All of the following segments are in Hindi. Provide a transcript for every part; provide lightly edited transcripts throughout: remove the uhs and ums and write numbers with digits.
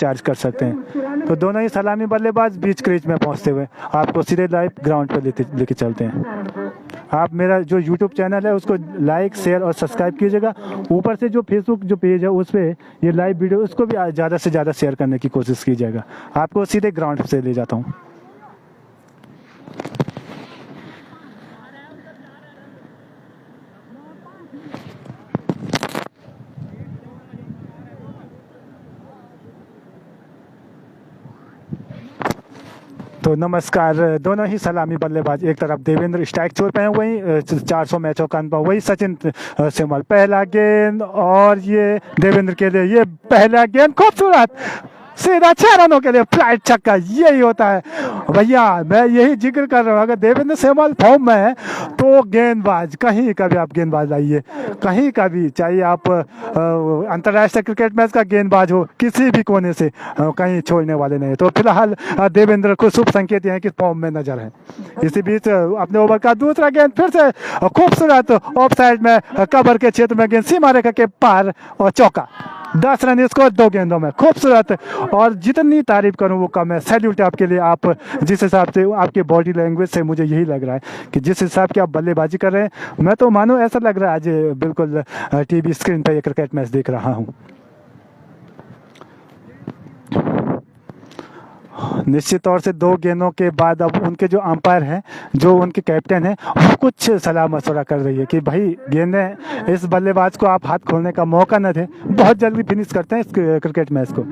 चार्ज कर सकते हैं। तो दोनों ही सलामी बल्लेबाज बीच क्रीज में पहुंचते हुए आपको सीधे लाइव ग्राउंड पर लेके चलते हैं। आप मेरा जो यूट्यूब चैनल है उसको लाइक, शेयर और सब्सक्राइब कीजिएगा। ऊपर से जो फेसबुक जो पेज है उस पर ये लाइव वीडियो उसको भी ज़्यादा से ज़्यादा शेयर करने की कोशिश कीजिएगा। आपको सीधे ग्राउंड से ले जाता हूँ। तो नमस्कार, दोनों ही सलामी बल्लेबाज, एक तरफ देवेंद्र स्ट्राइक छोर पे हैं, वहीं 400 मैचों का अनुभव, वही सचिन सेमवाल। पहला गेंद और ये देवेंद्र के लिए ये पहला गेंद खूबसूरत सीधा 6 रनों के लिए फ्लाइट छक्का। यही होता है भैया, मैं यही जिक्र कर रहा हूँ। अगर देवेंद्र सेमवाल फॉर्म में है तो गेंदबाज कहीं का भी आप गेंदबाज लाइए, कहीं का भी, चाहे आप अंतर्राष्ट्रीय क्रिकेट मैच का गेंदबाज हो, किसी भी कोने से कहीं छोड़ने वाले नहीं। तो फिलहाल देवेंद्र को शुभ संकेत हैं कि फॉर्म में नजर है। इसी बीच अपने ओवर का दूसरा गेंद फिर से खूबसूरत ऑफ साइड में कवर के क्षेत्र में गेंद सीमा रेखा के पार और चौका। 10 रन स्कोर 2 गेंदों में, खूबसूरत। और जितनी तारीफ करूं वो कम है। सैल्यूट आपके लिए, आप जिस हिसाब से आपके बॉडी लैंग्वेज से मुझे यही लग रहा है कि जिस हिसाब की आप बल्लेबाजी कर रहे हैं, मैं तो मानो ऐसा लग रहा है आज बिल्कुल टीवी स्क्रीन पर ये क्रिकेट मैच देख रहा हूं। निश्चित तौर से 2 गेंदों के बाद अब उनके जो अंपायर हैं, जो उनके कैप्टन हैं, वो कुछ सलाह मशवरा कर रही है कि भाई गेंदें, इस बल्लेबाज को आप हाथ खोलने का मौका न दें, बहुत जल्दी फिनिश करते हैं इस क्रिकेट मैच को।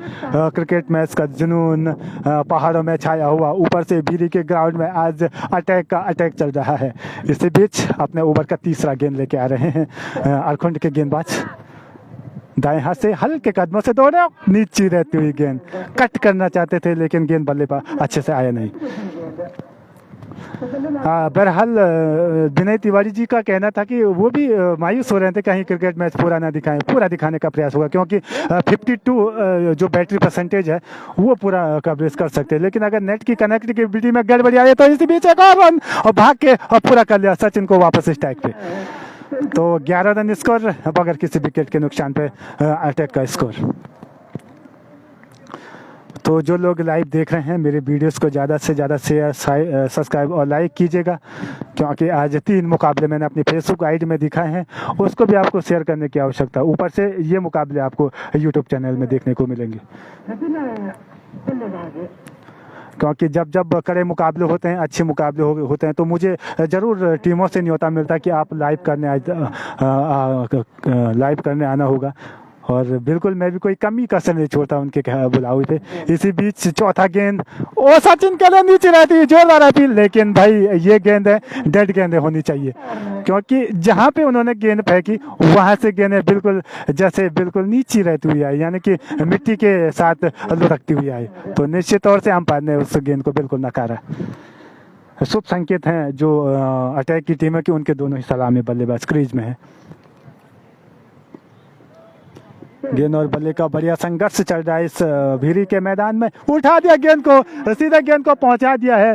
क्रिकेट मैच का जुनून पहाड़ों में छाया हुआ, ऊपर से बीरी के ग्राउंड में आज अटैक का अटैक चल रहा है। इसी बीच अपने ओवर का तीसरा गेंद लेके आ रहे हैं अरखुंड के गेंदबाज। दाएं हाथ से हल्के कदमों से दौड़े, नीचे रहती हुई गेंद कट करना चाहते थे लेकिन गेंद बल्ले पर अच्छे से आया नहीं। बहरहाल विनय तिवारी जी का कहना था कि वो भी मायूस हो रहे थे कहीं क्रिकेट मैच पूरा ना दिखाएं। पूरा दिखाने का प्रयास होगा क्योंकि 52 जो बैटरी परसेंटेज है वो पूरा कवरेज कर सकते हैं, लेकिन अगर नेट की कनेक्टिविटी में गड़बड़ी आई तो इसी बीच एक और रन और भाग के और पूरा कर लिया सचिन को वापस स्ट्राइक पे। तो 11 रन स्कोर बगैर किसी विकेट के नुकसान पे अटैक का स्कोर। तो जो लोग लाइव देख रहे हैं मेरे वीडियोस को ज़्यादा से ज़्यादा शेयर, सब्सक्राइब और लाइक कीजिएगा, क्योंकि आज 3 मुकाबले मैंने अपनी फेसबुक आईडी में दिखाए हैं, उसको भी आपको शेयर करने की आवश्यकता है। ऊपर से ये मुकाबले आपको यूट्यूब चैनल में देखने को मिलेंगे, क्योंकि जब जब कड़े मुकाबले होते हैं, अच्छे मुकाबले होते हैं, तो मुझे ज़रूर टीमों से न्योता मिलता है कि आप लाइव करने आना होगा। और बिल्कुल मैं भी कोई कमी कसर नहीं छोड़ता उनके बुलावे पे। इसी बीच चौथा गेंद ओ सचिन के लिए नीचे रहती है, जोरदार अपील, लेकिन भाई ये गेंद है, डेड गेंदें होनी चाहिए, क्योंकि जहाँ पे उन्होंने गेंद फेंकी वहाँ से गेंदें बिल्कुल जैसे बिल्कुल नीचे रहती हुई आई, यानी कि मिट्टी के साथ लुढ़कती हुई आई। तो निश्चित तौर से अंपायर ने उस गेंद को बिल्कुल नकारा। शुभ संकेत हैं जो अटैक की टीम है कि उनके दोनों ही सलामी बल्लेबाज क्रीज में है। गेंद और बल्ले का बढ़िया संघर्ष चल रहा है इस भीरी के मैदान में। उठा दिया गेंद को, सीधा गेंद को पहुंचा दिया है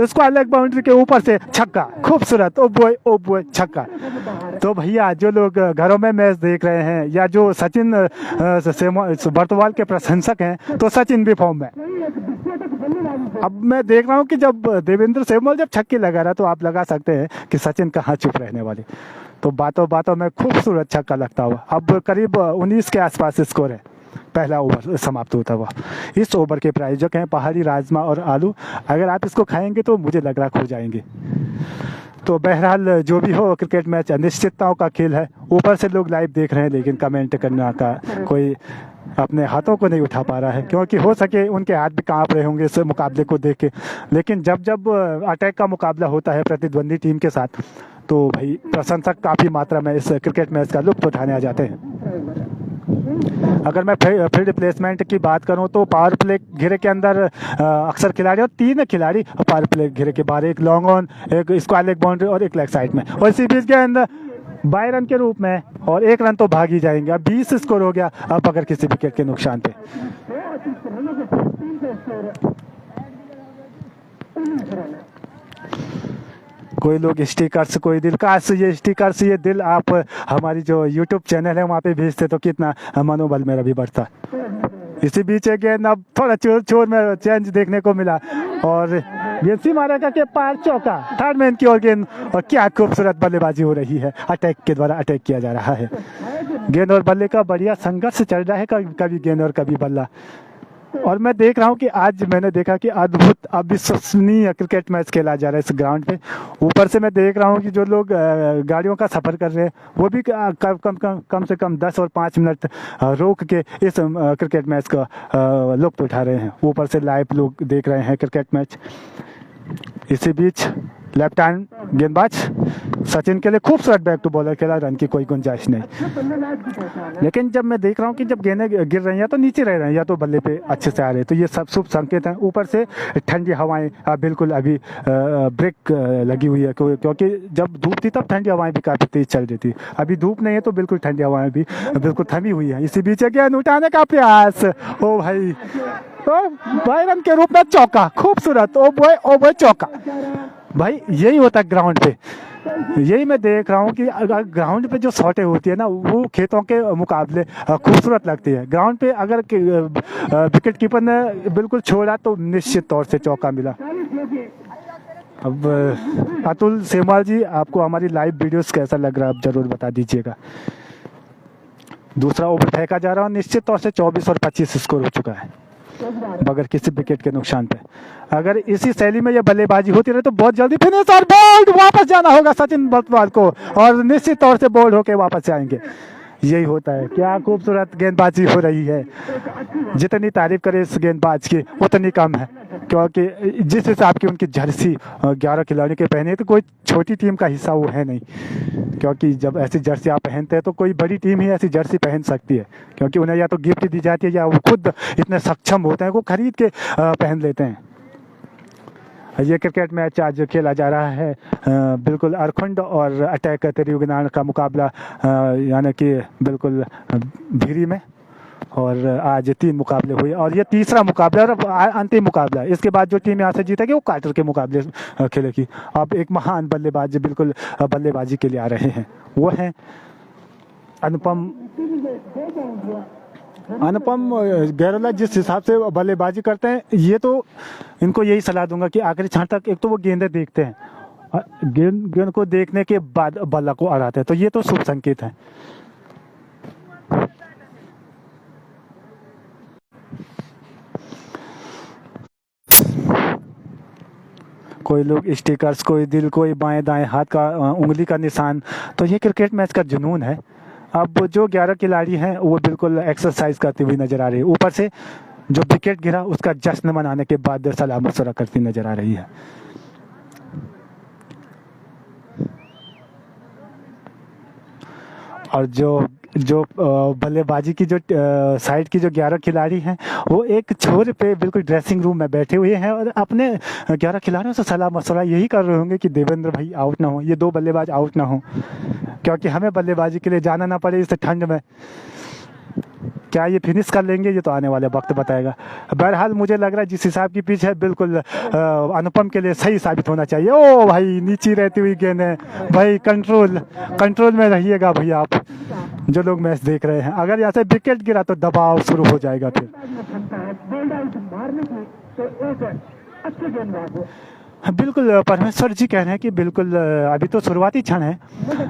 स्क्वायर लेग बाउंड्री के ऊपर से, छक्का, खूबसूरत, ओ बॉय छक्का। तो भैया जो लोग घरों में मैच देख रहे हैं या जो सचिन बर्तवाल के प्रशंसक हैं, तो सचिन भी फॉर्म में। अब मैं देख रहा हूँ कि जब देवेंद्र सेमवाल जब छक्के लगा रहा तो आप लगा सकते हैं कि सचिन कहाँ चुप रहने वाले। तो बातों बातों में खूबसूरत छक्का लगता हुआ अब करीब 19 के आसपास स्कोर है। पहला ओवर समाप्त होता हुआ। इस ओवर के प्रायोजक हैं पहाड़ी राजमा और आलू। अगर आप इसको खाएंगे तो मुझे लग रहा खो जाएंगे। तो बहरहाल जो भी हो, क्रिकेट मैच अनिश्चितताओं का खेल है। ऊपर से लोग लाइव देख रहे हैं लेकिन कमेंट करने का कोई अपने हाथों को नहीं उठा पा रहा है, क्योंकि हो सके उनके हाथ भी कांप रहे होंगे इस मुकाबले को देख के। लेकिन जब जब अटैक का मुकाबला होता है प्रतिद्वंदी टीम के साथ, तो भाई प्रशंसक काफ़ी मात्रा में इस क्रिकेट मैच का लुत्फ उठाने आ जाते हैं। अगर मैं फील्ड प्लेसमेंट की बात करूं तो पावर प्ले घेरे के अंदर अक्सर खिलाड़ी और 3 खिलाड़ी पावर प्ले घेरे के बाहर, एक लॉन्ग ऑन, एक स्क्वायर लेग बाउंड्री और एक लेग साइड में, और इसी बीच के अंदर 22 रन के रूप में और 1 रन तो भाग ही जाएंगे। अब 20 स्कोर हो गया अब अगर किसी विकेट के नुकसान पे। कोई लोग स्टिकर्स, कोई दिल, काश ये स्टिकर्स, ये दिल आप हमारी जो यूट्यूब चैनल है वहाँ पे भेजते तो कितना मनोबल मेरा भी बढ़ता। इसी बीच गेंद अब थोड़ा चोर चोर में चेंज देखने को मिला और गेंद सीमा रेखा के पार चौका, थर्ड मैन की ओर गेंद। और क्या खूबसूरत बल्लेबाजी हो रही है, अटैक के द्वारा अटैक किया जा रहा है। गेंद और बल्ले का बढ़िया संघर्ष चल रहा है, कभी गेंद और कभी बल्ला। और मैं देख रहा हूँ कि आज मैंने देखा कि अद्भुत अविश्वसनीय क्रिकेट मैच खेला जा रहा है इस ग्राउंड पे। ऊपर से मैं देख रहा हूँ कि जो लोग गाड़ियों का सफ़र कर रहे हैं वो भी कम से कम 10 और 5 मिनट रोक के इस क्रिकेट मैच का लुत्फ उठा रहे हैं। ऊपर से लाइव लोग देख रहे हैं क्रिकेट मैच। इसी बीच लेफ्ट हैंड गेंदबाज सचिन के लिए खूबसूरत बैक टू बॉलर खेला, रन की कोई गुंजाइश नहीं। लेकिन जब मैं देख रहा हूँ कि जब गेंदें गिर रही हैं तो नीचे रह रहे हैं या तो बल्ले पे अच्छे से आ रहे हैं, तो ये सब शुभ संकेत हैं। ऊपर से ठंडी हवाएं बिल्कुल अभी ब्रेक लगी हुई है, क्योंकि जब धूप थी तब ठंडी हवाएं भी काफ़ी तेज चल रही थी। अभी धूप नहीं है तो बिल्कुल ठंडी हवाएं भी बिल्कुल थमी हुई है। इसी बीच गेंद उठाने का प्रयास, ओ भाई, ओ भाई, रन के रूप में चौका, खूबसूरत, ओ बॉय चौका। भाई यही होता है ग्राउंड पे, यही मैं देख रहा हूँ कि अगर ग्राउंड पे जो शॉटें होती है ना वो खेतों के मुकाबले खूबसूरत लगती है। ग्राउंड पे अगर विकेट कीपर ने बिल्कुल छोड़ा तो निश्चित तौर से चौका मिला। अब अतुल सेमवाल जी, आपको हमारी लाइव वीडियोस कैसा लग रहा है आप जरूर बता दीजिएगा। दूसरा ओवर फेंका जा रहा है, निश्चित तौर से 24 और 25 स्कोर हो चुका है बगैर किसी विकेट के नुकसान पे। अगर इसी शैली में ये बल्लेबाजी होती रहे तो बहुत जल्दी फिनिश और बोल्ड वापस जाना होगा सचिन बटवाल को, और निश्चित तौर से बोल्ड होके वापस आएंगे। यही होता है, क्या खूबसूरत गेंदबाजी हो रही है। जितनी तारीफ करे इस गेंदबाज की उतनी कम है, क्योंकि जिस हिसाब की उनकी जर्सी 11 खिलाड़ियों के पहने तो कोई छोटी टीम का हिस्सा वो है नहीं, क्योंकि जब ऐसी जर्सी आप पहनते हैं तो कोई बड़ी टीम ही ऐसी जर्सी पहन सकती है, क्योंकि उन्हें या तो गिफ्ट दी जाती है या वो खुद इतने सक्षम होते हैं वो खरीद के पहन लेते हैं। ये क्रिकेट मैच आज खेला जा रहा है बिल्कुल अरखुंड और अटैक त्रियुगनान का मुकाबला, यानी कि बिल्कुल भीरी में। और आज 3 मुकाबले हुए और ये तीसरा मुकाबला और अंतिम मुकाबला। इसके बाद जो टीम यहाँ से जीतेगी वो क्वार्टर के मुकाबले खेलेगी। अब एक महान बल्लेबाज बिल्कुल बल्लेबाजी के लिए आ रहे हैं, वो हैं अनुपम गैरोला। जिस हिसाब से बल्लेबाजी करते हैं, ये तो इनको यही सलाह दूंगा कि आखिरी क्षण तक एक तो वो गेंदें देखते हैं, गेंद को देखने के बाद बल्ला को अड़ाते हैं, तो ये तो शुभ संकेत है। कोई लोग स्टिकर्स, कोई दिल, कोई बाएं दाएं हाथ का उंगली का निशान, तो ये क्रिकेट मैच का जुनून है। अब जो 11 खिलाड़ी हैं वो बिल्कुल एक्सरसाइज करती हुई नजर आ रही है। ऊपर से जो विकेट गिरा उसका जश्न मनाने के बाद सलाह मशवरा करती नजर आ रही है। और जो बल्लेबाजी की जो साइड की जो 11 खिलाड़ी हैं वो एक छोर पे बिल्कुल ड्रेसिंग रूम में बैठे हुए हैं और अपने 11 खिलाड़ियों से सलाह मशवरा यही कर रहे होंगे कि देवेंद्र भाई आउट ना हो, ये 2 बल्लेबाज आउट ना हो, क्योंकि हमें बल्लेबाजी के लिए जाना ना पड़े इस ठंड में। क्या ये फिनिश कर लेंगे ये तो आने वाले वक्त बताएगा। बहरहाल मुझे लग रहा है जिस हिसाब की पिच है बिल्कुल अनुपम के लिए सही साबित होना चाहिए। ओ भाई, नीचे रहती हुई गेंद है भाई, कंट्रोल में रहिएगा भैया आप जो लोग मैच देख रहे हैं। अगर यहाँ से विकेट गिरा तो दबाव शुरू हो जाएगा फिर। बिल्कुल परमेश्वर जी कह रहे हैं कि बिल्कुल अभी तो शुरुआती क्षण है,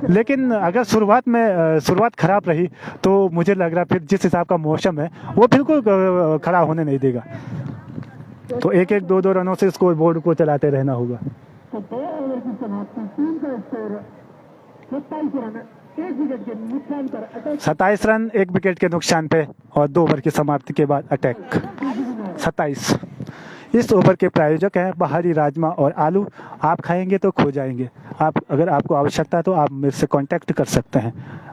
लेकिन अगर शुरुआत खराब रही तो मुझे लग रहा है फिर जिस हिसाब का मौसम है वो बिल्कुल खड़ा होने नहीं देगा। तो 1-1, 2-2 रनों से स्कोर बोर्ड को चलाते रहना होगा। 27 रन 1 विकेट के नुकसान पे और 2 ओवर की समाप्ति के बाद अटैक 27। इस ओवर के प्रायोजक हैं बाहरी राजमा और आलू। आप खाएंगे तो खो जाएंगे। अगर आपको आवश्यकता है तो आप मेरे से कांटेक्ट कर सकते हैं।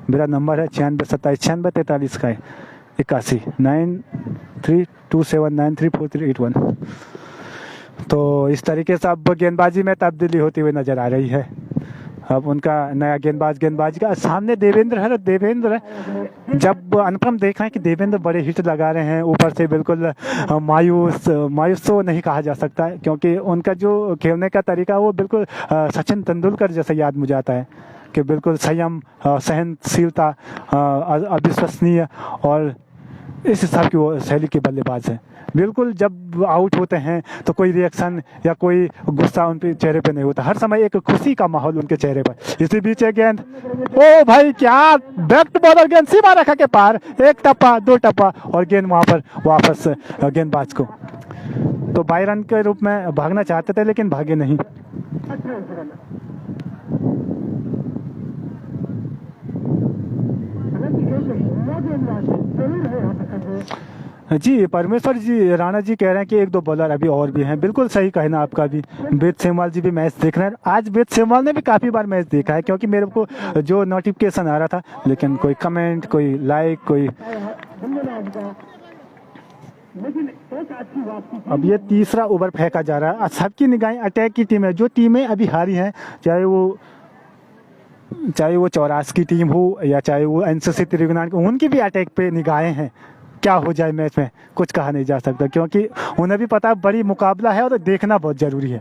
मेरा नंबर है 9627964381 9327934381। तो इस तरीके से अब गेंदबाजी में तब्दीली होती हुई नजर आ रही है। अब उनका नया गेंदबाज का सामने देवेंद्र है। देवेंद्र जब अनुपम देख रहे हैं कि देवेंद्र बड़े हिट लगा रहे हैं, ऊपर से बिल्कुल मायूस तो नहीं कहा जा सकता, क्योंकि उनका जो खेलने का तरीका वो बिल्कुल सचिन तेंदुलकर जैसा याद मुझे आता है कि बिल्कुल संयम, सहनशीलता, अविश्वसनीय और इस हिसाब की वो शैली के बल्लेबाज हैं। बिल्कुल जब आउट होते हैं तो कोई रिएक्शन या कोई गुस्सा उनके चेहरे पे नहीं होता, हर समय एक खुशी का माहौल उनके चेहरे पर। इसी बीच एक गेंद, ओ भाई क्या बैक टू बॉलर गेंद, सीमा रेखा के पार, एक टप्पा दो टप्पा और गेंद वहां पर वापस गेंदबाज को। तो 22 रन के रूप में भागना चाहते थे लेकिन भागे नहीं। जी परमेश्वर जी राणा जी कह रहे हैं कि एक दो बॉलर अभी और भी हैं। बिल्कुल सही कहना आपका भी। वेद सेमवाल जी भी मैच देख रहे हैं। आज वेद सेमवाल ने भी काफ़ी बार मैच देखा है, क्योंकि मेरे को जो नोटिफिकेशन आ रहा था, लेकिन कोई कमेंट, कोई लाइक, कोई। अब ये तीसरा ओवर फेंका जा रहा है। सबकी निगाहें अटैक की टीम है। जो टीमें अभी हारी हैं, चाहे वो चौरास की टीम हो या चाहे वो एनसीसी त्रिगुनान, उनकी भी अटैक पे निगाहें हैं। क्या हो जाए मैच में कुछ कहा नहीं जा सकता, क्योंकि उन्हें भी पता बड़ी मुकाबला है और देखना बहुत जरूरी है।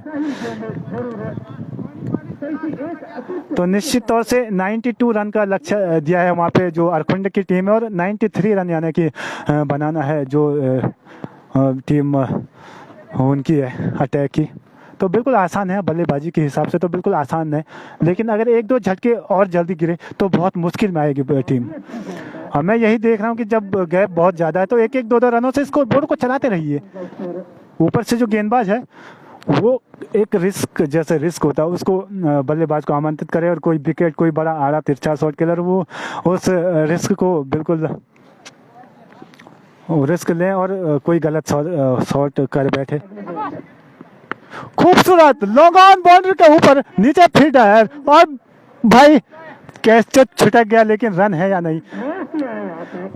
तो निश्चित तौर से 92 रन का लक्ष्य दिया है वहाँ पे जो अरखंड की टीम है, और 93 रन यानी कि बनाना है जो टीम उनकी है अटैक की। तो बिल्कुल आसान है, बल्लेबाजी के हिसाब से तो बिल्कुल आसान है, लेकिन अगर एक दो झटके और जल्दी गिरे तो बहुत मुश्किल में आएगी टीम। और मैं यही देख रहा हूँ कि जब गैप बहुत ज़्यादा है तो एक एक दो दो रनों से स्कोर बोर्ड को चलाते रहिए। ऊपर से जो गेंदबाज है वो एक रिस्क, जैसे रिस्क होता है, उसको बल्लेबाज को आमंत्रित करे, और कोई विकेट, कोई बड़ा आड़ा तिरछा शॉट खेलर वो उस रिस्क को बिल्कुल रिस्क लें और कोई गलत शॉट कर बैठे। खूबसूरत लॉन्ग ऑन बाउंड्री के ऊपर नीचे फील्ड है, और भाई कैच तो छुटक गया, लेकिन रन है या नहीं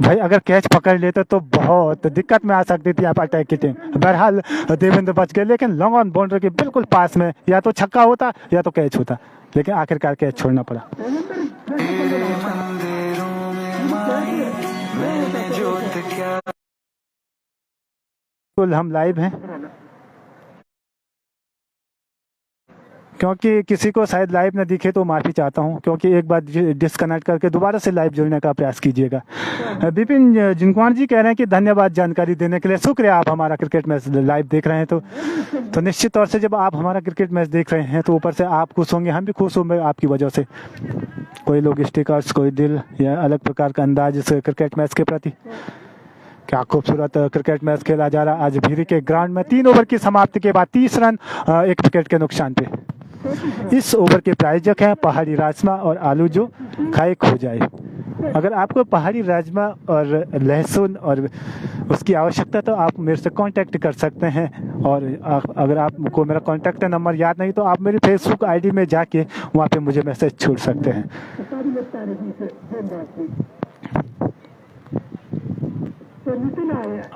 भाई। अगर कैच पकड़ लेते तो बहुत दिक्कत में आ सकती थी आप अटैक की टीम। बहरहाल देवेंद्र बच गए, लेकिन लॉन्ग ऑन बाउंड्री के बिल्कुल पास में या तो छक्का होता या तो कैच होता, लेकिन आखिरकार कैच छोड़ना पड़ा। बिल्कुल हम लाइव हैं, क्योंकि किसी को शायद लाइव न दिखे तो माफ़ी चाहता हूं, क्योंकि एक बार डिस्कनेक्ट करके दोबारा से लाइव जुड़ने का प्रयास कीजिएगा। विपिन जिनकुमार जी कह रहे हैं कि धन्यवाद जानकारी देने के लिए, शुक्रिया। आप हमारा क्रिकेट मैच लाइव देख रहे हैं तो निश्चित तौर से जब आप हमारा क्रिकेट मैच देख रहे हैं तो ऊपर से आप खुश होंगे, हम भी खुश होंगे आपकी वजह से। कोई लोग स्टिकर्स, कोई दिल या अलग प्रकार का अंदाज इस क्रिकेट मैच के प्रति। क्या खूबसूरत क्रिकेट मैच खेला जा रहा आज भीरी के ग्राउंड में। 3 ओवर की समाप्ति के बाद 30 रन 1 विकेट के नुकसान पे। इस ओवर के प्रायोजक हैं पहाड़ी राजमा और आलू, जो खाए खो जाए। अगर आपको पहाड़ी राजमा और लहसुन और उसकी आवश्यकता तो आप मेरे से कांटेक्ट कर सकते हैं। और अगर आपको मेरा कांटेक्ट नंबर याद नहीं तो आप मेरी फेसबुक आईडी में जाके वहाँ पे मुझे मैसेज छोड़ सकते हैं।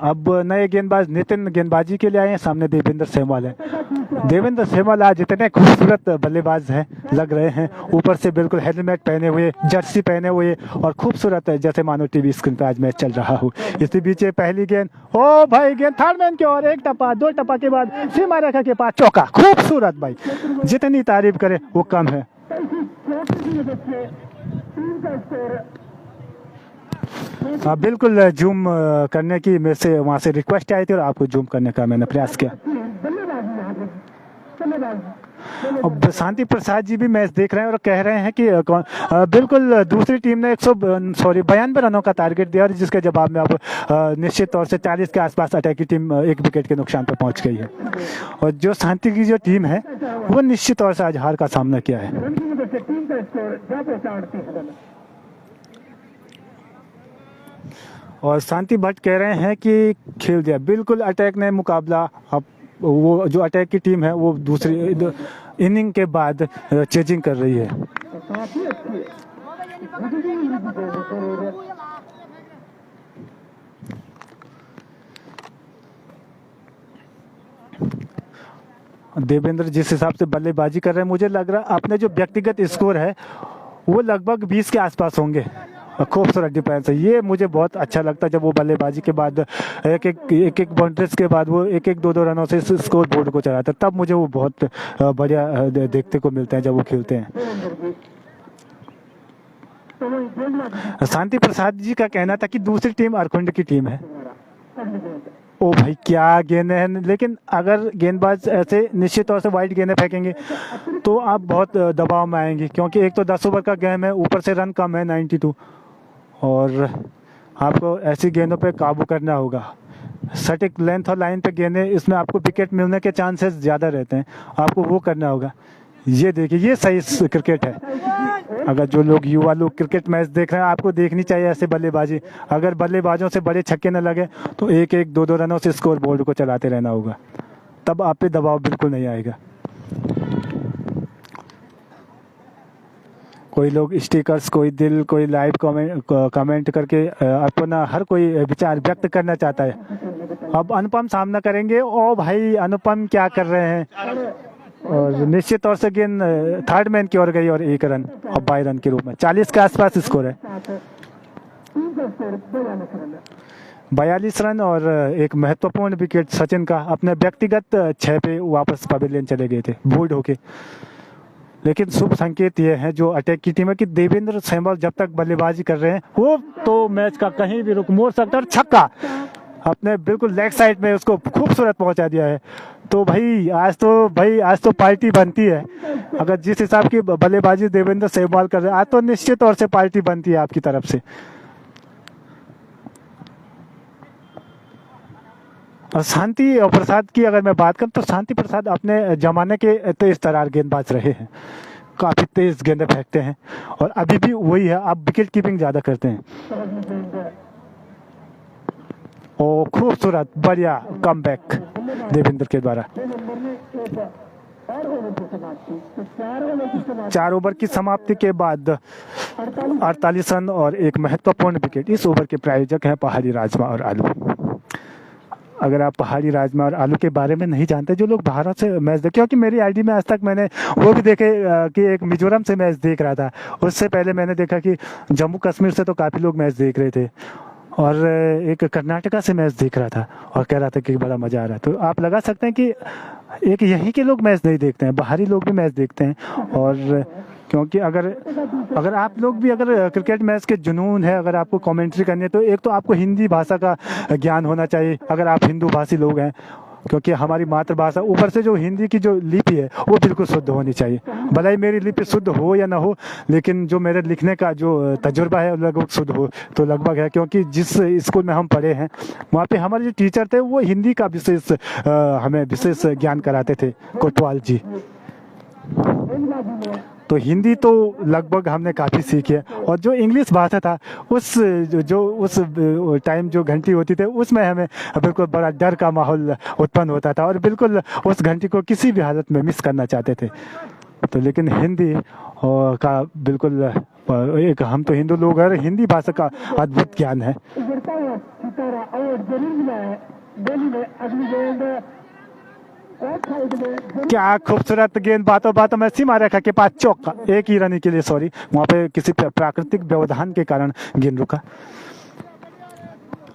अब नए गेंदबाज नितिन गेंदबाजी के लिए आए हैं। सामने देवेंद्र सेमवाल है। देवेंद्र सेमवाल आज इतने खूबसूरत बल्लेबाज हैं, लग रहे हैं। ऊपर से बिल्कुल हेलमेट पहने हुए, जर्सी पहने हुए और खूबसूरत है, जैसे मानो टीवी स्क्रीन पर आज मैच चल रहा हो। इसी बीच पहली गेंद, ओ भाई गेंद थर्ड मैन की ओर, 1 टप्पा 2 टप्पा के बाद सीमा रेखा के पास चौका। खूबसूरत भाई, जितनी तारीफ करे वो कम है। हाँ बिल्कुल, जूम करने की मेरे से वहाँ से रिक्वेस्ट आई थी और आपको जूम करने का मैंने प्रयास किया। अब शांति प्रसाद जी भी मैच देख रहे हैं और कह रहे हैं कि बिल्कुल दूसरी टीम ने 92 रनों का टारगेट दिया, और जिसके जवाब में अब निश्चित तौर से 40 के आसपास अटैक की टीम 1 विकेट के नुकसान पर पहुंच गई है। और जो शांति की जो टीम है वो निश्चित तौर से आज हार का सामना किया है। और शांति भट्ट कह रहे हैं कि खेल दिया। बिल्कुल अटैक ने मुकाबला, अब वो जो अटैक की टीम है वो दूसरी इनिंग के बाद चेजिंग कर रही है। देवेंद्र जिस हिसाब से बल्लेबाजी कर रहे हैं, मुझे लग रहा है अपने जो व्यक्तिगत स्कोर है वो लगभग 20 के आसपास होंगे। खूबसूरत डिफेंस है ये, मुझे बहुत अच्छा लगता है जब वो बल्लेबाजी के बाद एक बाउंड्रीज के बाद वो 1-1 2-2 रनों से स्कोर बोर्ड को चलाता है, तब मुझे वो बहुत बढ़िया देखते को मिलते हैं जब वो खेलते हैं। शांति प्रसाद जी का कहना था कि दूसरी टीम अरखंड की टीम है। ओ भाई क्या गेंद है, लेकिन अगर गेंदबाज ऐसे निश्चित तौर से वाइड गेंदें फेंकेंगे तो आप बहुत दबाव में आएंगे, क्योंकि एक तो 10 ओवर का गेम है, ऊपर से रन कम है 92, और आपको ऐसी गेंदों पे काबू करना होगा। सटीक लेंथ और लाइन पे गेंदें, इसमें आपको विकेट मिलने के चांसेस ज़्यादा रहते हैं, आपको वो करना होगा। ये देखिए, ये सही क्रिकेट है। अगर जो लोग युवा लोग क्रिकेट मैच देख रहे हैं, आपको देखनी चाहिए ऐसे बल्लेबाजी। अगर बल्लेबाजों से बड़े छक्के न लगे तो एक एक दो दो रनों से स्कोर बोर्ड को चलाते रहना होगा, तब आप पे दबाव बिल्कुल नहीं आएगा। कोई लोग स्टिकर्स, कोई दिल, कोई लाइव कमेंट करके अपना हर कोई विचार व्यक्त करना चाहता है। अब अनुपम सामना करेंगे। ओ भाई, अनुपम क्या कर रहे हैं, और निश्चित तौर से गेंद थर्ड मैन की ओर गई और 1 रन और 22 रन के रूप में 40 के आसपास स्कोर है। 42 रन और एक महत्वपूर्ण विकेट सचिन का, अपने व्यक्तिगत 6 पे वापस पवेलियन चले गए थे बोल्ड होके। लेकिन शुभ संकेत ये है जो अटैक की टीम है कि देवेंद्र सहवाग जब तक बल्लेबाजी कर रहे हैं वो तो मैच का कहीं भी रुख मोड़ सकता है, और छक्का अपने बिल्कुल लेग साइड में उसको खूबसूरत पहुंचा दिया है। तो भाई आज तो पार्टी बनती है। अगर जिस हिसाब की बल्लेबाजी देवेंद्र सहवाग कर रहे हैं, आज तो निश्चित तौर से पार्टी बनती है आपकी तरफ से। और शांति और प्रसाद की अगर मैं बात करूं तो शांति प्रसाद अपने जमाने के तेज तरार गेंदबाज रहे हैं, काफी तेज गेंदें फेंकते हैं, और अभी भी वही है, आप विकेट कीपिंग ज्यादा करते हैं। ओ खूबसूरत बढ़िया कमबैक देवेंद्र के द्वारा। 4 ओवर की समाप्ति के बाद 48 रन और एक महत्वपूर्ण विकेट। इस ओवर के प्रायोजक हैं पहाड़ी राजमा और आलू। अगर आप पहाड़ी राजमा और आलू के बारे में नहीं जानते, जो लोग बाहर से मैच देखे, क्योंकि मेरी आईडी में आज तक मैंने वो भी देखे कि एक मिजोरम से मैच देख रहा था, उससे पहले मैंने देखा कि जम्मू कश्मीर से तो काफ़ी लोग मैच देख रहे थे, और एक कर्नाटका से मैच देख रहा था और कह रहा था कि बड़ा मज़ा आ रहा है। तो आप लगा सकते हैं कि एक यहीं के लोग मैच नहीं देखते हैं, बाहरी लोग भी मैच देखते हैं। और क्योंकि अगर आप लोग भी अगर क्रिकेट मैच के जुनून है, अगर आपको कमेंट्री करनी है, तो एक तो आपको हिंदी भाषा का ज्ञान होना चाहिए, अगर आप हिंदू भाषी लोग हैं, क्योंकि हमारी मातृभाषा, ऊपर से जो हिंदी की जो लिपि है वो बिल्कुल शुद्ध होनी चाहिए। भले ही मेरी लिपि शुद्ध हो या ना हो, लेकिन जो मेरे लिखने का जो तजुर्बा है लगभग शुद्ध हो तो लगभग है, क्योंकि जिस स्कूल में हम पढ़े हैं वहाँ पे हमारे जो टीचर थे वो हिंदी का विशेष हमें विशेष ज्ञान कराते थे, कोतवाल जी। तो हिंदी तो लगभग हमने काफ़ी सीखी है, और जो इंग्लिश भाषा था उस टाइम जो घंटी होती थी उसमें हमें बिल्कुल बड़ा डर का माहौल उत्पन्न होता था, और बिल्कुल उस घंटी को किसी भी हालत में मिस करना चाहते थे। तो लेकिन हिंदी का बिल्कुल एक, हम तो हिंदू लोग हैं, हिंदी भाषा का अद्भुत ज्ञान है। क्या खूबसूरत गेंद, बातों बातों में सीमा रेखा के पास चौका, एक ही रन के लिए, सॉरी वहां पे किसी प्राकृतिक व्यवधान के कारण गेंद रुका।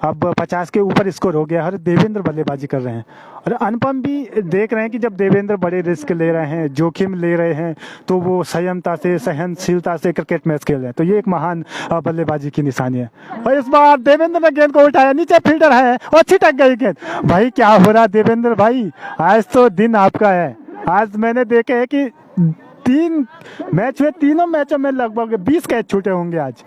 अब 50 के ऊपर स्कोर हो गया, और देवेंद्र बल्लेबाजी कर रहे हैं, और अनुपम भी देख रहे हैं कि जब देवेंद्र बड़े रिस्क ले रहे हैं, जोखिम ले रहे हैं, तो वो संयमता से, सहनशीलता से क्रिकेट मैच खेल रहे हैं। तो ये एक महान बल्लेबाजी की निशानी है। और इस बार देवेंद्र ने गेंद को उठाया, नीचे फील्डर है और छिटक गई गेंद। भाई क्या हो रहा देवेंद्र भाई, आज तो दिन आपका है। आज मैंने देखे है कि 3 मैच में, तीनों मैचों में लगभग 20 कैच छूटे होंगे आज।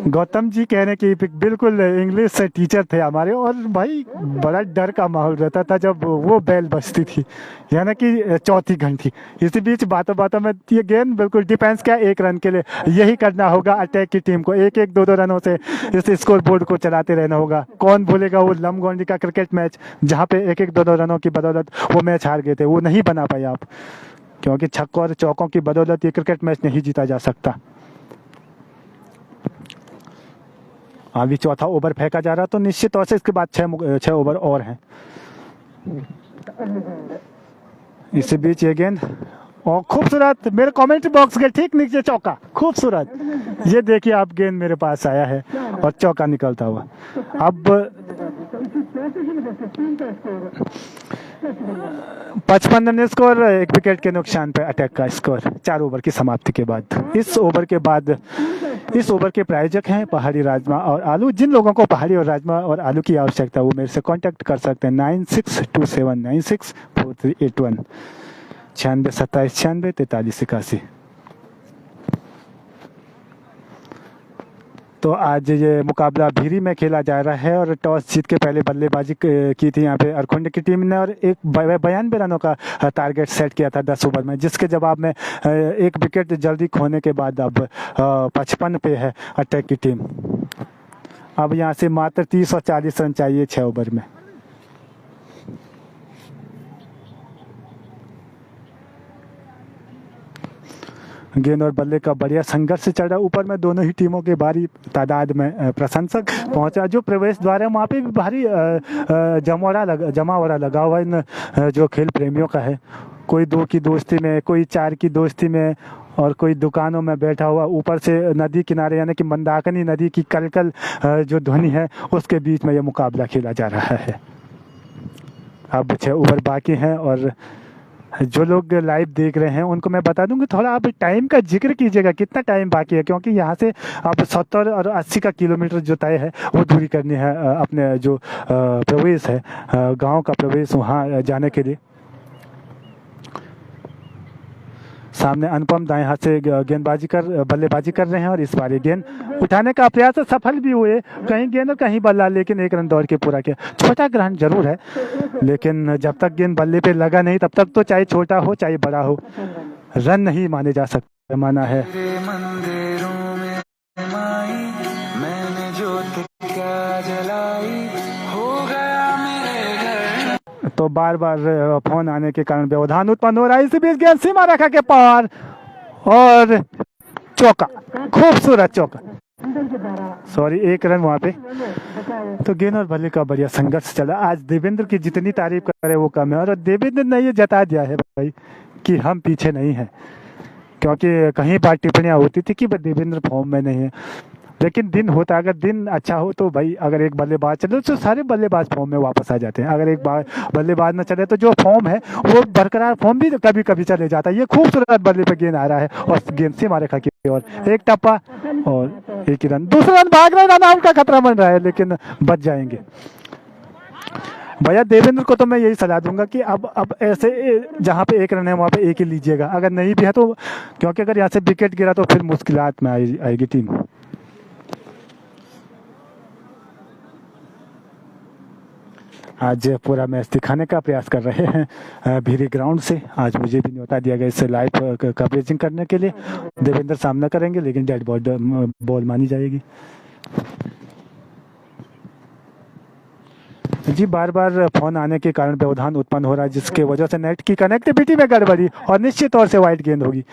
गौतम जी कहने की बिल्कुल इंग्लिश से टीचर थे हमारे, और भाई बड़ा डर का माहौल रहता था जब वो बेल बजती थी, यानी कि चौथी घंटी। इसी बीच बातों बातों में ये गेंद बिल्कुल डिफेंस का 1 रन के लिए, यही करना होगा अटैक की टीम को, एक एक दो दो रनों से इस स्कोर बोर्ड को चलाते रहना होगा। कौन भूलेगा वो लमगोंडी का क्रिकेट मैच जहाँ पे एक एक दो दो रनों की बदौलत वो मैच हार गए थे, वो नहीं बना पाए आप, क्योंकि छक्कों और चौकों की बदौलत ये क्रिकेट मैच नहीं जीता जा सकता। अभी चौथा ओवर फेंका जा रहा, तो निश्चित तौर से इसके बाद 6 ओवर और हैं। इसी बीच ये गेंद, और खूबसूरत, मेरे कमेंट्री बॉक्स के ठीक नीचे चौका, खूबसूरत। ये देखिए आप, गेंद मेरे पास आया है और चौका निकलता हुआ। अब 55 रन स्कोर, 1 विकेट के नुकसान पे अटैक का स्कोर 4 ओवर की समाप्ति के बाद। इस ओवर के प्रायोजक हैं पहाड़ी राजमा और आलू। जिन लोगों को पहाड़ी और राजमा और आलू की आवश्यकता है वो मेरे से कांटेक्ट कर सकते हैं 9627964381 9627964381। तो आज ये मुकाबला भीरी में खेला जा रहा है और टॉस जीत के पहले बल्लेबाजी की थी यहाँ पे अरखुंड की टीम ने और एक 92 रनों का टारगेट सेट किया था 10 ओवर में, जिसके जवाब में 1 विकेट जल्दी खोने के बाद अब 55 पे है अटैक की टीम। अब यहाँ से मात्र 30 और 40 रन चाहिए 6 ओवर में। गेंद और बल्ले का बढ़िया संघर्ष चल रहा है। ऊपर में दोनों ही टीमों के भारी तादाद में प्रशंसक पहुंचा। जो प्रवेश द्वार है वहाँ पे भी भारी जमावड़ा लगा हुआ इन जो खेल प्रेमियों का है। कोई 2 की दोस्ती में, कोई 4 की दोस्ती में और कोई दुकानों में बैठा हुआ। ऊपर से नदी किनारे यानी कि मंदाकिनी नदी की कलकल जो ध्वनि है उसके बीच में यह मुकाबला खेला जा रहा है। अब 6 ओवर बाकी हैं और जो लोग लाइव देख रहे हैं उनको मैं बता दूं कि थोड़ा आप टाइम का जिक्र कीजिएगा, कितना टाइम बाकी है, क्योंकि यहाँ से आप 70 और 80 का किलोमीटर जो तय है वो दूरी करनी है अपने जो प्रवेश है गांव का प्रवेश वहाँ जाने के लिए। सामने अनुपम दाएं हाथ से बल्लेबाजी कर रहे हैं और इस बार ये गेंद उठाने का प्रयास सफल भी हुए, कहीं गेंद और कहीं बल्ला, लेकिन 1 रन दौड़ के पूरा किया। छोटा ग्राउंड जरूर है लेकिन जब तक गेंद बल्ले पे लगा नहीं तब तक तो चाहे छोटा हो चाहे बड़ा हो रन नहीं माने जा सकते, माना है। तो बार बार फोन आने के कारण व्यवधान उत्पन्न हो रहा है। इसी बीच गेंद सीमा रेखा के पार और चौका, खूबसूरत चौका, सॉरी 1 रन वहां पे। तो गेंद और बल्ले का बढ़िया संघर्ष चला। आज देवेंद्र की जितनी तारीफ करे वो कम है और देवेंद्र ने ये जता दिया है भाई कि हम पीछे नहीं हैं, क्योंकि कहीं बार टिप्पणियां होती थी कि देवेंद्र फॉर्म में नहीं है, लेकिन दिन होता, अगर दिन अच्छा हो तो भाई अगर एक बल्लेबाज चले तो सारे बल्लेबाज फॉर्म में वापस आ जाते हैं। अगर एक बार बल्लेबाज न चले तो जो फॉर्म है वो बरकरार फॉर्म भी कभी कभी चले जाता है। ये खूबसूरत बल्ले पे गेंद आ रहा है और गेंद सीमा रेखा की ओर, 1 टप्पा और 1 ही रन। दूसरा रन भाग रहे, रन आउट का खतरा बन रहा है लेकिन बच जाएंगे। भैया देवेंद्र को तो मैं यही सलाह दूंगा कि अब ऐसे जहाँ पे 1 रन है वहाँ पे 1 ही लीजिएगा, अगर नहीं भी है तो, क्योंकि अगर यहाँ से विकेट गिरा तो फिर मुश्किलात में आएगी टीम। आज पूरा मैच दिखाने का प्रयास कर रहे हैं भीरी ग्राउंड से। आज मुझे भी न्योता दिया गया इससे लाइव कवरेजिंग करने के लिए। देवेंद्र सामना करेंगे लेकिन डेड बॉल मानी जाएगी। जी बार बार फोन आने के कारण व्यवधान उत्पन्न हो रहा है, जिसके वजह से नेट की कनेक्टिविटी में गड़बड़ी और निश्चित तौर से वाइड गेंद होगी।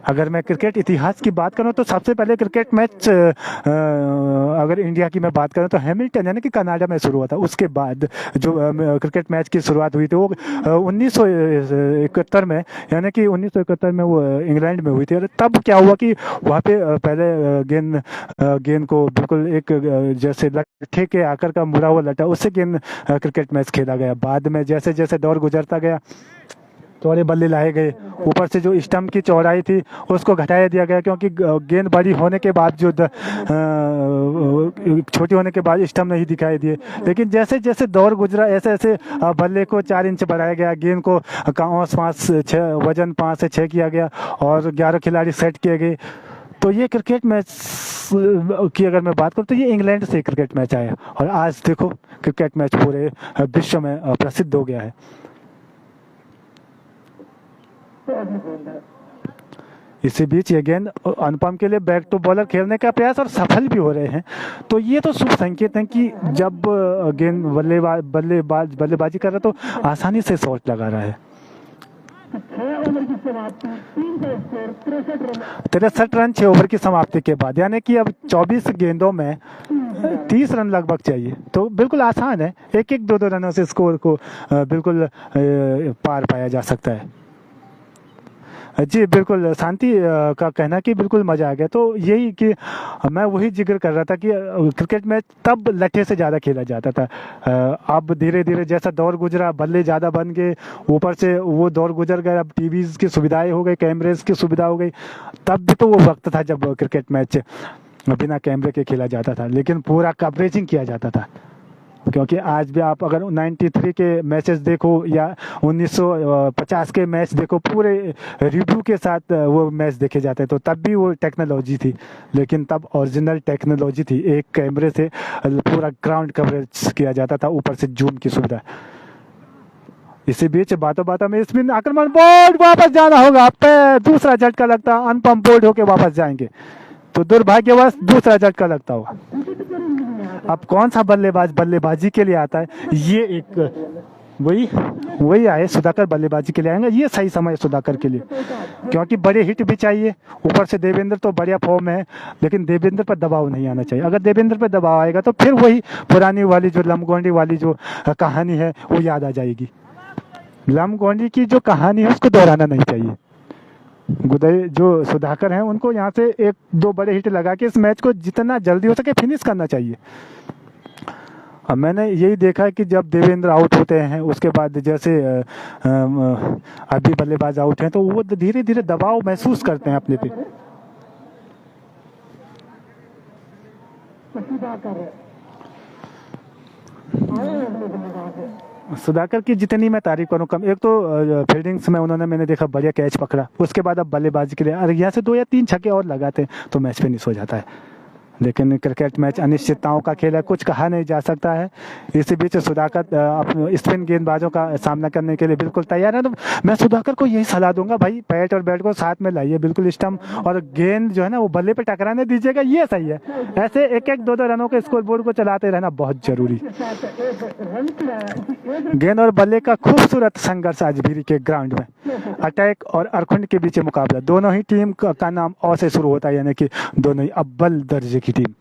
अगर मैं क्रिकेट इतिहास की बात करूं तो सबसे पहले क्रिकेट मैच अगर इंडिया की मैं बात करूं तो हैमिल्टन यानी कि कनाडा में शुरू हुआ था। उसके बाद जो क्रिकेट मैच की शुरुआत हुई थी वो 1971 में, यानी कि 1971 में वो इंग्लैंड में हुई थी। और तब क्या हुआ कि वहाँ पे पहले गेंद को बिल्कुल एक जैसे लट्ठे के आकर का मुड़ा हुआ लटा, उससे गेंद क्रिकेट मैच खेला गया। बाद में जैसे जैसे दौर गुजरता गया चौड़े बल्ले लाए गए, ऊपर से जो स्टंप की चौड़ाई थी उसको घटाया दिया गया, क्योंकि गेंद बड़ी होने के बावजूद छोटी होने के बाद स्टंप नहीं दिखाई दिए। लेकिन जैसे जैसे दौर गुजरा ऐसे ऐसे बल्ले को 4 इंच बढ़ाया गया, गेंद को औंस 5 से 6 वजन 5 से 6 किया गया और 11 खिलाड़ी सेट किए गए। तो ये क्रिकेट मैच की अगर मैं बात करूँ तो ये इंग्लैंड से क्रिकेट मैच आया और आज देखो क्रिकेट मैच पूरे विश्व में प्रसिद्ध हो गया है। इसी बीच ये गेंद अनुपम के लिए बैक टू बॉलर खेलने का प्रयास और सफल भी हो रहे हैं। तो ये तो शुभ संकेत है कि जब गेंद बल्लेबाजी कर रहा तो आसानी से शॉट लगा रहा है। 63 रन 6 ओवर की समाप्ति के बाद, यानी कि अब 24 गेंदों में 30 रन लगभग चाहिए। तो बिल्कुल आसान है, 1-1 2-2 रनों से स्कोर को बिल्कुल पार पाया जा सकता है। जी बिल्कुल, शांति का कहना कि बिल्कुल मज़ा आ गया। तो यही कि मैं वही जिक्र कर रहा था कि क्रिकेट मैच तब लट्ठे से ज़्यादा खेला जाता था। अब धीरे धीरे जैसा दौर गुजरा, बल्ले ज़्यादा बन गए, ऊपर से वो दौर गुजर गया, अब टीवीज़ की सुविधाएं हो गई, कैमरेज की सुविधा हो गई। तब भी तो वो वक्त था जब क्रिकेट मैच बिना कैमरे के खेला जाता था, लेकिन पूरा कवरेजिंग किया जाता था। क्योंकि आज भी आप अगर 93 के मैचेस देखो या 1950 के मैच देखो, पूरे रिव्यू के साथ वो मैच देखे जाते हैं। तो तब भी वो टेक्नोलॉजी थी, लेकिन तब ओरिजिनल टेक्नोलॉजी थी। एक कैमरे से पूरा ग्राउंड कवरेज किया जाता था, ऊपर से जूम की सुविधा। इसी बीच बातों बातों में स्पिन आक्रमण, बोर्ड वापस जाना होगा, पे दूसरा झटका लगता, अनपम्प बोर्ड होके वापस जाएंगे, तो दुर्भाग्यवश दूसरा झटका लगता होगा। अब कौन सा बल्लेबाज बल्लेबाजी के लिए आता है, ये एक वही वही आए सुधाकर बल्लेबाजी के लिए आएंगे। ये सही समय है सुधाकर के लिए, क्योंकि बड़े हिट भी चाहिए। ऊपर से देवेंद्र तो बढ़िया फॉर्म है, लेकिन देवेंद्र पर दबाव नहीं आना चाहिए। अगर देवेंद्र पर दबाव आएगा तो फिर वही पुरानी वाली जो लमगोंडी वाली जो कहानी है वो याद आ जाएगी। लमगोंडी की जो कहानी है उसको दोहराना नहीं चाहिए। गुदई जो सुधाकर हैं उनको यहाँ से एक दो बड़े हिट लगा के इस मैच को जितना जल्दी हो सके फिनिश करना चाहिए। अब मैंने यही देखा है कि जब देवेंद्र आउट होते हैं, उसके बाद जैसे अभी बल्लेबाज आउट हैं, तो वो धीरे धीरे दबाव महसूस करते हैं अपने पे। सुधाकर की जितनी मैं तारीफ करूं कम। एक तो फील्डिंग्स में मैंने देखा बढ़िया कैच पकड़ा, उसके बाद अब बल्लेबाजी के लिए अरे यहाँ से 2 या 3 छक्के और लगाते तो मैच फिनिश हो जाता है। लेकिन क्रिकेट मैच अनिश्चितताओं का खेल है, कुछ कहा नहीं जा सकता है। इसी बीच सुधाकर अपने स्पिन गेंदबाजों का सामना करने के लिए बिल्कुल तैयार है। तो मैं सुधाकर को यही सलाह दूंगा, भाई बैट और बैट को साथ में लाइए, बिल्कुल स्टंप और गेंद जो है ना वो बल्ले पे टकराने दीजिएगा, ये सही है। ऐसे एक एक दो दो रनों के स्कोर बोर्ड को चलाते रहना बहुत जरूरी। गेंद और बल्ले का खूबसूरत संघर्ष आज भीरी के ग्राउंड में। अटैक और अरखुंड के बीच मुकाबला, दोनों ही टीम का नाम औ से शुरू होता है, यानी कि दोनों ही अव्वल दर्जे की टीम।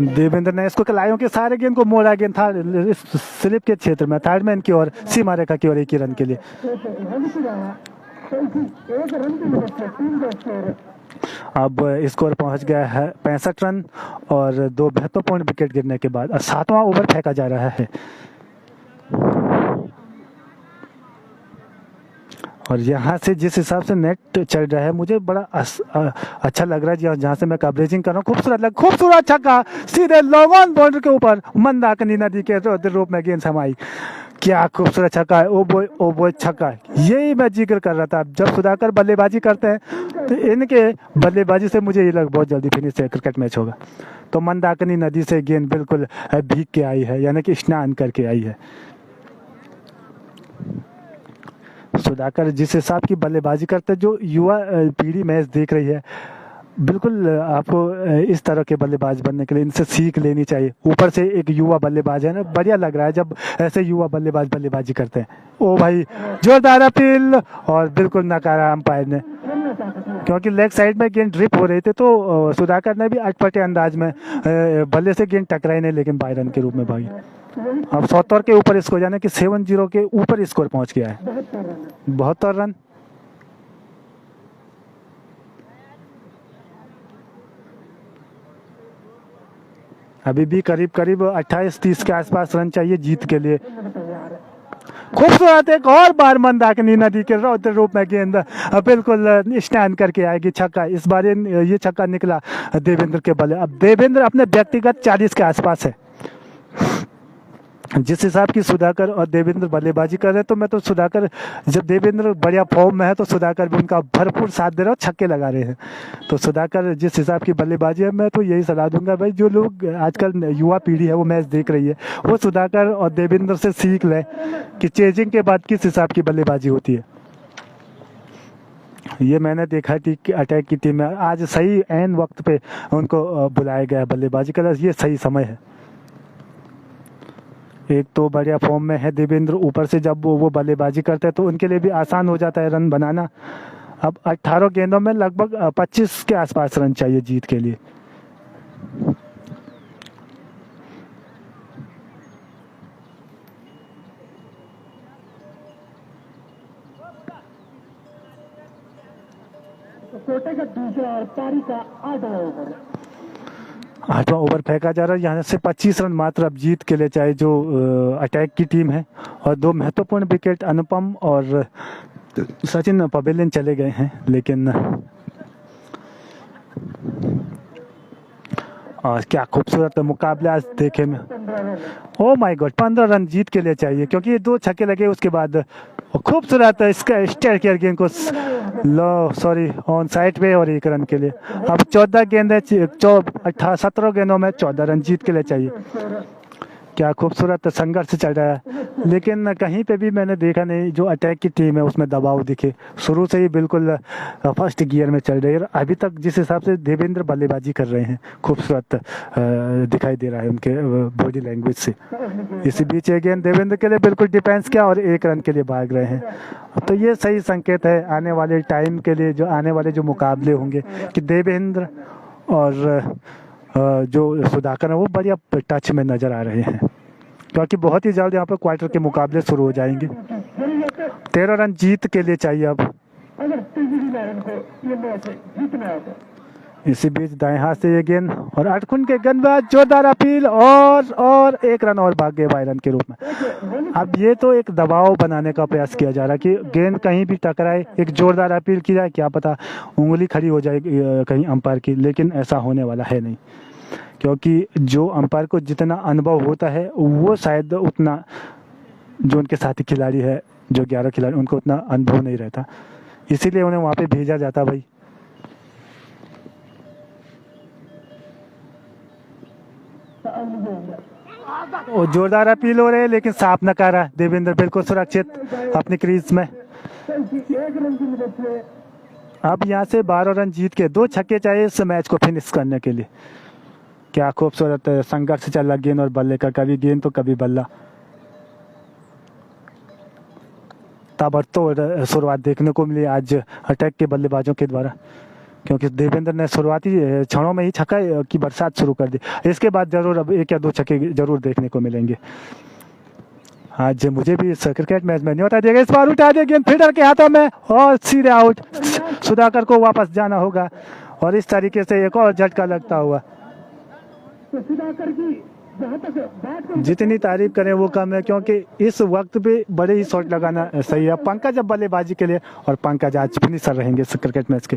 देवेंद्र ने इसको कलाइयों के सारे गेंद को मोड़ा, गेंद था स्लिप के क्षेत्र में, थर्ड मैन की ओर, सीमा रेखा की ओर, एक ही रन के लिए। अब स्कोर पहुंच गया है 65 रन और 2 महत्वपूर्ण विकेट गिरने के बाद 7वां ओवर फेंका जा रहा है। और यहाँ से जिस हिसाब से नेट चल रहा है मुझे बड़ा अच्छा लग रहा है। जहाँ से मैं कवरेजिंग कर रहा हूँ, खूबसूरत छक्का सीधे लॉन्ग ऑन बाउंड्री के ऊपर, मंदाकिनी नदी के रूप में गेंद समाई। क्या खूबसूरत छक्का है, ओ बॉय छक्का है। यही मैं जिक्र कर रहा था, जब सुधाकर बल्लेबाजी करते हैं तो इनके बल्लेबाजी से मुझे ये लग बहुत जल्दी फिनिश है, क्रिकेट मैच होगा। तो मंदाकिनी नदी से गेंद बिल्कुल भीग के आई है, यानी कि स्नान करके आई है। सुधाकर जिस हिसाब की बल्लेबाजी करते हैं, जो युवा पीढ़ी मैच देख रही है, बिल्कुल आपको इस तरह के बल्लेबाज बनने के लिए इनसे सीख लेनी चाहिए। ऊपर से एक युवा बल्लेबाज है ना, बढ़िया लग रहा है जब ऐसे युवा बल्लेबाज बल्लेबाजी करते हैं। ओ भाई जोरदार अपील, और बिल्कुल नकारा अंपायर ने, क्योंकि लेग साइड में गेंद ड्रिप हो रही थी, तो सुधाकर ने भी अटपटे अंदाज में बल्ले से गेंद टकराई नहीं, लेकिन 12 रन के रूप में भागी। अब 70 के ऊपर स्कोर, यानी कि 70 के ऊपर स्कोर पहुंच गया है, 72 रन। अभी भी करीब करीब 28-30 के आसपास रन चाहिए जीत के लिए। खूबसूरत एक और बार मंदाकिनी नदी के रौद्र रूप में गेंद बिल्कुल स्टैंड करके आएगी, छक्का। इस बार ये छक्का निकला देवेंद्र के बल्ले। अब देवेंद्र अपने व्यक्तिगत 40 के आसपास है। जिस हिसाब की सुधाकर और देवेंद्र बल्लेबाजी कर रहे हैं, तो मैं तो सुधाकर, जब देवेंद्र बढ़िया फॉर्म में है तो सुधाकर भी उनका भरपूर साथ दे रहे हैं, छक्के लगा रहे हैं। तो सुधाकर जिस हिसाब की बल्लेबाजी है, मैं तो यही सलाह दूंगा भाई, जो लोग आजकल युवा पीढ़ी है वो मैच देख रही है, वो सुधाकर और देवेंद्र से सीख लें कि चेजिंग के बाद किस हिसाब की बल्लेबाजी होती है। ये मैंने देखा कि अटैक की टीम में आज सही ऐन वक्त पे उनको बुलाया गया है बल्लेबाजी का, ये सही समय है। एक तो बढ़िया फॉर्म में है देवेंद्र, ऊपर से जब वो बल्लेबाजी करते हैं तो उनके लिए भी आसान हो जाता है रन बनाना। अब 18 गेंदों में लगभग 25 के आसपास रन चाहिए जीत के लिए। कोटे का दूसरा और पारी का 8वां ओवर। 8वां ओवर फेंका जा रहा है। यहाँ से 25 रन मात्र अब जीत के लिए चाहिए जो अटैक की टीम है। और दो महत्वपूर्ण विकेट अनुपम और सचिन पवेलियन चले गए हैं, लेकिन और क्या खूबसूरत मुकाबला आज देखे में। ओ माय गॉड, 15 रन जीत के लिए चाहिए क्योंकि ये 2 छक्के लगे उसके बाद खूबसूरत इसका स्टेयर किया गेंद को लो सॉरी ऑन साइड पे और 1 रन के लिए। अब 14 गेंद 17 गेंदों में 14 रन जीत के लिए चाहिए। क्या खूबसूरत संघर्ष चल रहा है, लेकिन कहीं पे भी मैंने देखा नहीं जो अटैक की टीम है उसमें दबाव दिखे। शुरू से ही बिल्कुल फर्स्ट गियर में चल रही है। अभी तक जिस हिसाब से देवेंद्र बल्लेबाजी कर रहे हैं खूबसूरत दिखाई दे रहा है उनके बॉडी लैंग्वेज से। इसी बीच अगेन देवेंद्र के लिए बिल्कुल डिफेंस किया और 1 रन के लिए भाग रहे हैं। तो ये सही संकेत है आने वाले टाइम के लिए, जो आने वाले जो मुकाबले होंगे कि देवेंद्र और जो सुधाकर है वो बढ़िया टच में नजर आ रहे हैं, क्योंकि बहुत ही जल्द यहाँ पर क्वार्टर के मुकाबले शुरू हो जाएंगे। 13 रन जीत के लिए चाहिए अब। इसी बीच दाएं हाथ से ये गेंद और अटखुन के गेंदबाज जोरदार अपील और 1 रन और भाग गए बाई रन के रूप में। अब ये तो एक दबाव बनाने का प्रयास किया जा रहा है कि गेंद कहीं भी टकराए, एक जोरदार अपील की जाए, क्या पता उंगली खड़ी हो जाए कहीं अंपायर की, लेकिन ऐसा होने वाला है नहीं, क्योंकि जो अंपायर को जितना अनुभव होता है वो शायद उतना जो उनके साथी खिलाड़ी है, जो 11 खिलाड़ी, उनको उतना अनुभव नहीं रहता, इसीलिए उन्हें वहाँ पे भेजा जाता भाई। और जोरदार अपील हो रहे हैं लेकिन साफ नकारा। देवेंद्र बिल्कुल सुरक्षित अपनी क्रीज में। अब यहाँ से 12 रन जीत के 2 छक्के चाहिए इस मैच को फिनिश करने के लिए। क्या खूबसूरत संघर्ष चल रहा गेंद और बल्ले का, कभी गेंद तो कभी बल्ला। ताबड़तोड़ शुरुआत देखने को मिली आज अटैक के बल्लेबाजों के द्वारा, क्योंकि देवेंद्र ने शुरुआती क्षणों में ही छक्का की बरसात शुरू कर दी। इसके बाद जरूर अब 1 या 2 छक्के जरूर देखने को मिलेंगे। आज मुझे भी इस क्रिकेट मैच में नहीं होता दिया। इस बार उठा दिया गेंद फील्डर के हाथों में और सीधे आउट। सुधाकर को वापस जाना होगा और इस तरीके से एक और झटका लगता हुआ। जितनी तारीफ करें वो कम है, क्योंकि इस वक्त पे बड़े ही शॉट लगाना सही है। पंकज अब बल्लेबाजी के लिए, और पंकज आज फिनिशर रहेंगे इस क्रिकेट मैच के,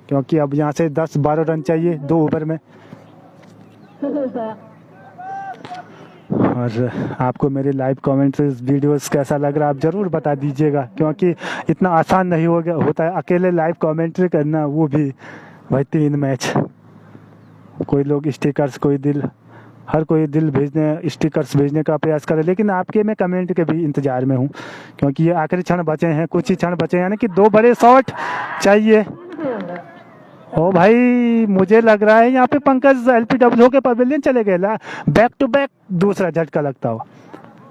क्योंकि अब यहाँ से 10-12 रन चाहिए 2 ओवर में। और आपको मेरे लाइव कमेंट्स वीडियोस कैसा लग रहा है आप ज़रूर बता दीजिएगा, क्योंकि इतना आसान नहीं होता है अकेले लाइव कमेंट्री करना, वो भी भाई 3 मैच। कोई लोग स्टिकर्स, कोई दिल, हर कोई दिल भेजने, स्टिकर्स भेजने का प्रयास करे, लेकिन आपके मैं कमेंट के भी इंतजार में हूँ, क्योंकि ये आखिरी क्षण बचे हैं, कुछ ही क्षण बचे हैं, यानी कि 2 बड़े शॉट चाहिए। ओ भाई मुझे लग रहा है यहाँ पे पंकज LPW के पवेलियन चले गए। बैक टू बैक दूसरा झटका लगता हो,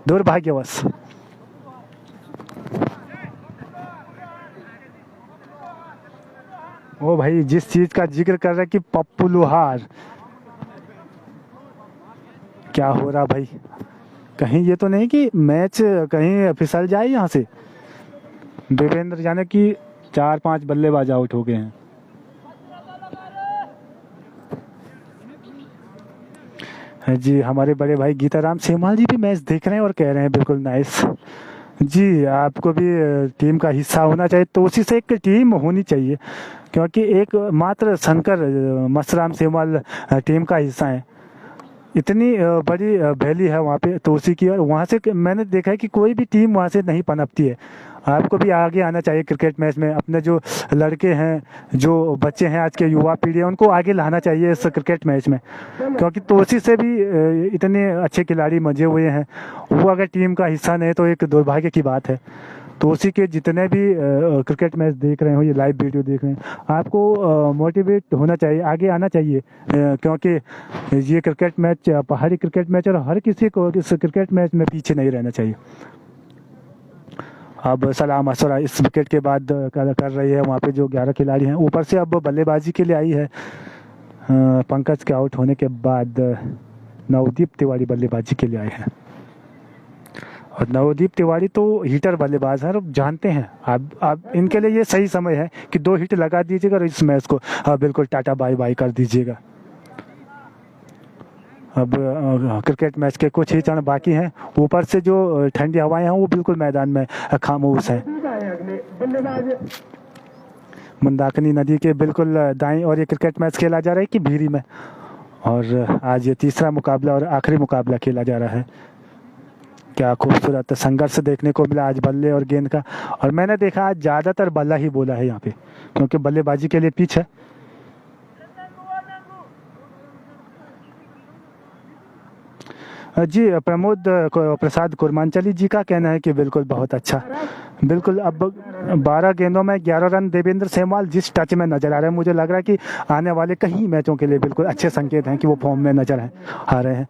दुर्भाग्यवश। ओ भाई जिस चीज का जिक्र कर रहे कि पप्पू लोहार, क्या हो रहा भाई, कहीं ये तो नहीं कि मैच कहीं फिसल जाए यहाँ से। देवेंद्र जाने कि 4-5 बल्लेबाज आउट हो गए हैं। जी हमारे बड़े भाई गीताराम सेमवाल जी भी मैच देख रहे हैं और कह रहे हैं बिल्कुल नाइस। जी आपको भी टीम का हिस्सा होना चाहिए, तो उसी से एक टीम होनी चाहिए, क्योंकि एक मात्र शंकर मसराम सेमवाल टीम का हिस्सा है। इतनी बड़ी वैली है वहाँ पे तोसी की, और वहाँ से मैंने देखा है कि कोई भी टीम वहाँ से नहीं पनपती है। आपको भी आगे आना चाहिए क्रिकेट मैच में। अपने जो लड़के हैं, जो बच्चे हैं, आज के युवा पीढ़ी है, उनको आगे लाना चाहिए इस क्रिकेट मैच में, क्योंकि तोसी से भी इतने अच्छे खिलाड़ी मजे हुए हैं। वो अगर टीम का हिस्सा नहीं तो एक दुर्भाग्य की बात है। तो उसी के जितने भी क्रिकेट मैच देख रहे हो, ये लाइव वीडियो देख रहे हैं, आपको मोटिवेट होना चाहिए, आगे आना चाहिए, क्योंकि ये क्रिकेट मैच पहाड़ी क्रिकेट मैच और हर किसी को इस क्रिकेट मैच में पीछे नहीं रहना चाहिए। अब सलाम मशवरा इस विकेट के बाद कर रही है वहाँ पे जो 11 खिलाड़ी हैं। ऊपर से अब बल्लेबाजी के लिए आई है पंकज के आउट होने के बाद नवदीप तिवारी बल्लेबाजी के लिए आए हैं। और नवदीप तिवारी तो हीटर बल्लेबाज हैं, आप जानते हैं। आप इनके लिए ये सही समय है कि 2 हिट लगा दीजिएगा और इस मैच को बिल्कुल टाटा बाय बाय कर दीजिएगा। अब क्रिकेट मैच के कुछ ही क्षण बाकी हैं। ऊपर से जो ठंडी हवाएं हैं वो बिल्कुल मैदान में खामोश हैं। मंदाकिनी नदी के बिल्कुल दाएं और ये क्रिकेट मैच खेला जा रहा है कि भीरी में, और आज ये तीसरा मुकाबला और आखिरी मुकाबला खेला जा रहा है। क्या खूबसूरत संघर्ष देखने को मिला आज बल्ले और गेंद का। और मैंने देखा आज ज़्यादातर बल्ला ही बोला है यहाँ पे, क्योंकि बल्लेबाजी के लिए पिच है। जी प्रमोद प्रसाद कुरमांचली जी का कहना है कि बिल्कुल बहुत अच्छा, बिल्कुल। अब 12 गेंदों में 11 रन देवेंद्र सेहवाल जिस टच में नजर आ रहे हैं, मुझे लग रहा है कि आने वाले कई मैचों के लिए बिल्कुल अच्छे संकेत हैं कि वो फॉर्म में नजर आ रहे हैं।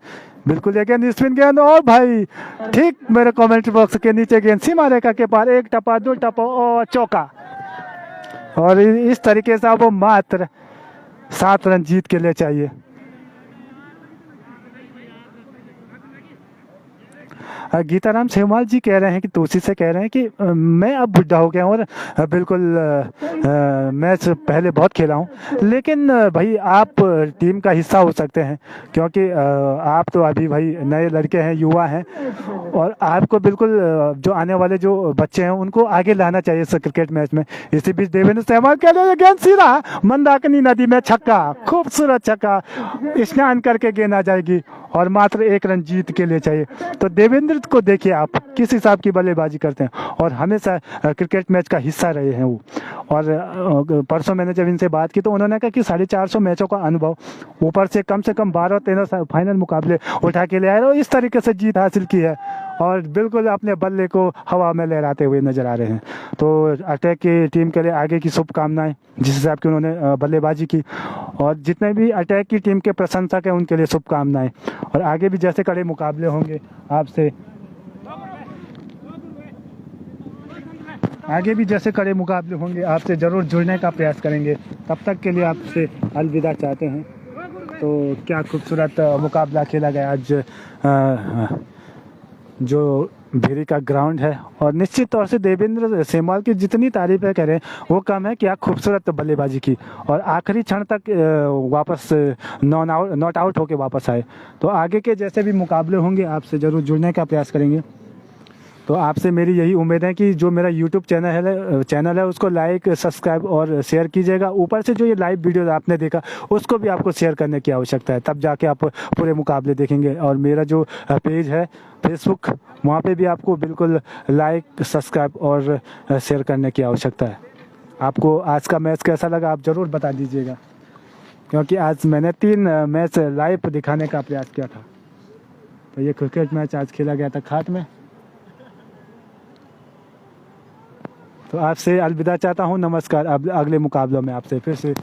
बिल्कुल ये गेंद स्पिन गेंद, और भाई ठीक मेरे कमेंट बॉक्स के नीचे गेंद सीमा रेखा के पार, 1 टप्पा 2 टप्पा और चौका। और इस तरीके से वो मात्र 7 रन जीत के लिए चाहिए। गीताराम सेहवाल जी कह रहे हैं कि तुलसी से कह रहे हैं कि मैं अब बुढ़ा हो गया हूँ और बिल्कुल मैच पहले बहुत खेला हूँ, लेकिन भाई आप टीम का हिस्सा हो सकते हैं, क्योंकि आप तो अभी भाई नए लड़के हैं, युवा हैं, और आपको बिल्कुल जो आने वाले जो बच्चे हैं उनको आगे लाना चाहिए इस क्रिकेट मैच में। इसी बीच देवेंद्र सेहवाल कह रहे हैं गेंद सीधा मंदाकिनी नदी में, छक्का, खूबसूरत छक्का, स्नान करके गेंद आ जाएगी और मात्र 1 रन जीत के लिए चाहिए। तो देवेंद्र को देखिए आप किस हिसाब की बल्लेबाजी करते हैं और हमेशा क्रिकेट मैच का हिस्सा रहे हैं वो। और परसों मैंने जब इनसे बात की तो उन्होंने कहा कि 450 मैचों का अनुभव, ऊपर से कम 12-13 फाइनल मुकाबले उठा के ले आए और इस तरीके से जीत हासिल की है, और बिल्कुल अपने बल्ले को हवा में लहराते हुए नजर आ रहे हैं। तो अटैक की टीम के लिए आगे की शुभकामनाएं, जिस हिसाब की उन्होंने बल्लेबाजी की, और जितने भी अटैक की टीम के प्रशंसक हैं उनके लिए शुभकामनाएं। और आगे भी जैसे कड़े मुकाबले होंगे आपसे, आगे भी जैसे कड़े मुकाबले होंगे आपसे ज़रूर जुड़ने का प्रयास करेंगे। तब तक के लिए आपसे अलविदा चाहते हैं। तो क्या खूबसूरत मुकाबला खेला गया आज जो भेरी का ग्राउंड है, और निश्चित तौर से देवेंद्र सेहवाल की जितनी तारीफें करें वो कम है। क्या खूबसूरत बल्लेबाजी की, और आखिरी क्षण तक वापस नॉट आउट होके वापस आए। तो आगे के जैसे भी मुकाबले होंगे आपसे ज़रूर जुड़ने का प्रयास करेंगे। तो आपसे मेरी यही उम्मीद है कि जो मेरा यूट्यूब चैनल है उसको लाइक, सब्सक्राइब और शेयर कीजिएगा। ऊपर से जो ये लाइव वीडियो आपने देखा उसको भी आपको शेयर करने की आवश्यकता है, तब जाके आप पूरे मुकाबले देखेंगे। और मेरा जो पेज है फेसबुक, वहाँ पे भी आपको बिल्कुल लाइक, सब्सक्राइब और शेयर करने की आवश्यकता है। आपको आज का मैच कैसा लगा आप ज़रूर बता दीजिएगा, क्योंकि आज मैंने 3 मैच लाइव दिखाने का प्रयास किया था। तो ये क्रिकेट मैच आज खेला गया था खाट में। तो आपसे अलविदा चाहता हूँ, नमस्कार। अब अगले मुकाबलों में आपसे फिर से